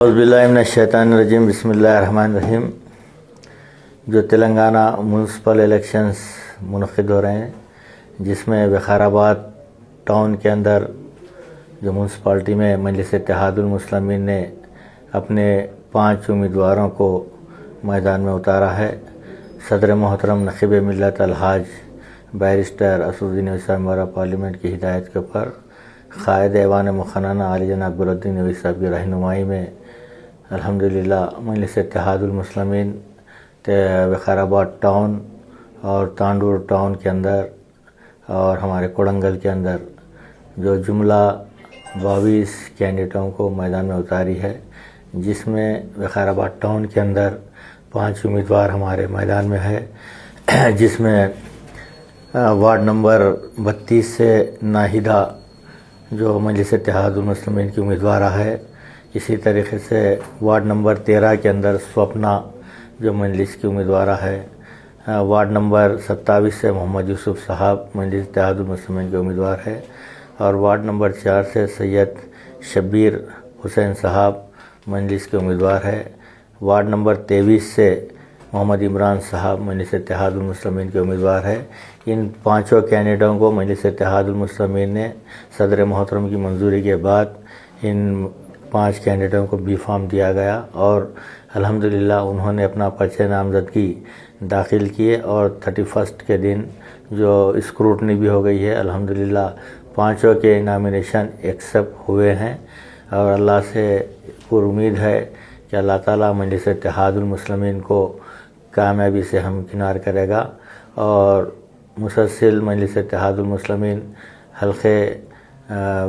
औज़ुबिल्लाहिमिनश्शैतानिर्रजीम बिस्मिल्लाहिर्रहमानिर्रहीम। जो Telangana municipal elections मुनक़िद हो रहे हैं, जिसमें विकाराबाद टाउन के अंदर जो म्यूनसिपाल्टी में मजलिस इत्तेहादुल मुस्लिमीन ने अपने 5 उम्मीदवारों को मैदान में उतारा है। सदर मोहतरम नक़ीब मिल्लत अलहाज बैरिस्टर असदुद्दीन ओवैसी साहब हमारा पार्लियामेंट की हिदायत के ऊपर क़ायद ऐवान मुख़न्नना आली जनाब गुरुद्दीन ओवैसी साहब की रहनुमाई में अल्हम्दुलिल्लाह मजलिस इत्तेहादुल मुस्लिमीन विकाराबाद टाउन और तांडूर टाउन के अंदर और हमारे कोडंगल के अंदर जो जुमला 22 कैंडिडेटों को मैदान में उतारी है, जिसमें विकाराबाद टाउन के अंदर 5 उम्मीदवार हमारे मैदान में है, जिसमें वार्ड नंबर 32 से नाहिदा जो मजलिस इत्तेहादुल मुस्लिमीन की उम्मीदवार है। इसी तरीके से वार्ड नंबर 13 के अंदर स्वप्ना जो मजलिस की उम्मीदवार है। वार्ड नंबर 27 से मोहम्मद यूसुफ साहब मजलिस इत्तेहादुल मुस्लिमीन के उम्मीदवार है और वार्ड नंबर 4 से सैयद शब्बीर हुसैन साहब मजलिस के उम्मीदवार है। वार्ड नंबर 23 से मोहम्मद इमरान साहब मजलिस इत्तेहादुल मुस्लिमीन के उम्मीदवार है। इन 5 कैंडिडेटों को मजलिस इत्तेहादुल मुस्लिमीन ने सदर मोहतरम की मंजूरी के बाद इन 5 कैंडिडेटों को बी फॉर्म दिया गया और अल्हम्दुलिल्लाह उन्होंने अपना पर्चे नामजदगी दाखिल किए और 31 के दिन जो स्क्रूटनी भी हो गई है। अल्हम्दुलिल्लाह 5 के नॉमिनेशन एक्सेप्ट हुए हैं और अल्लाह से पूरी उम्मीद है कि अल्लाह ताला मजलिस इत्तेहादुल मुस्लिमीन को कामयाबी से हमकिनार करेगा और मुसलसल मजलिस इत्तेहादुल मुस्लिमीन हल्के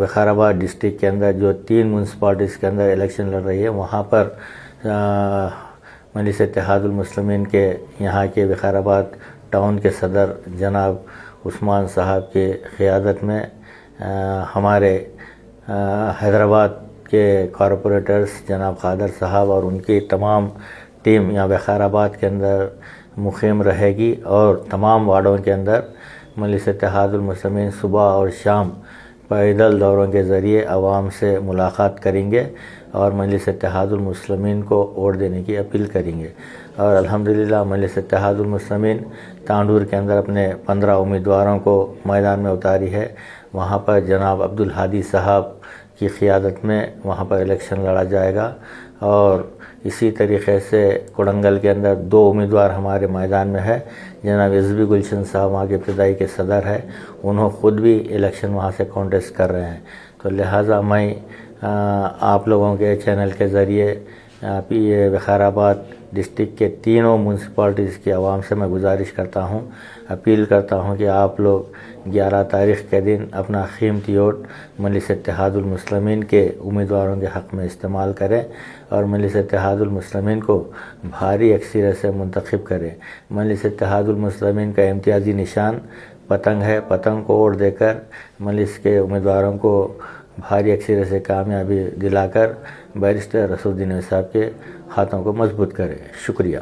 विकाराबाद डिस्ट्रिक्ट के अंदर जो 3 म्यूनसिपालिटीज़ के अंदर इलेक्शन लड़ रही है, वहाँ पर मजलिस इत्तेहादुल मुस्लिमीन के यहाँ के विकाराबाद टाउन के सदर जनाब उस्मान साहब के क़ियादत में हमारे हैदराबाद के कॉरपोरेटर्स जनाब क़ादर साहब और उनकी तमाम टीम यहाँ विकाराबाद के अंदर मुक़ीम रहेगी और तमाम वार्डों के अंदर मजलिस इत्तेहादुल मुस्लिमीन सुबह और शाम पैदल दौरों के ज़रिए आवाम से मुलाकात करेंगे और मजलिस इत्तेहादुल मुस्लिमीन को वोट देने की अपील करेंगे। और अल्हम्दुलिल्लाह मजलिस इत्तेहादुल मुस्लिमीन तांडूर के अंदर अपने 15 उम्मीदवारों को मैदान में उतारी है। वहाँ पर जनाब अब्दुल हादी साहब की क़ियादत में वहाँ पर इलेक्शन लड़ा जाएगा और इसी तरीक़े से कोडंगल के अंदर 2 उम्मीदवार हमारे मैदान में है। जनाब एसबी गुलशन साहब वहाँ के इब्तदाई के सदर है, उन्होंने ख़ुद भी इलेक्शन वहाँ से कॉन्टेस्ट कर रहे हैं। तो लिहाजा मैं आप लोगों के चैनल के ज़रिए ये विकाराबाद डिस्ट्रिक्ट के तीनों म्यूनसिपालिटीज़ की आवाम से मैं गुजारिश करता हूँ, अपील करता हूँ कि आप लोग 11 तारीख़ के दिन अपना कीमती वोट मजलिस इत्तेहादुल मुस्लिमीन के उम्मीदवारों के हक़ में इस्तेमाल करें और मजलिस इत्तेहादुल मुस्लिमीन को भारी अक्सरियत से मुंतखब करें। मजलिस इत्तेहादुल मुस्लिमीन का इम्तियाज़ी निशान पतंग है। पतंग को वोट देकर मजलिस के उम्मीदवारों को भारी अक्सरियत से कामयाबी दिलाकर बैरिस्टर असदुद्दीन ओवैसी साहब के हाथों को मजबूत करें। शुक्रिया।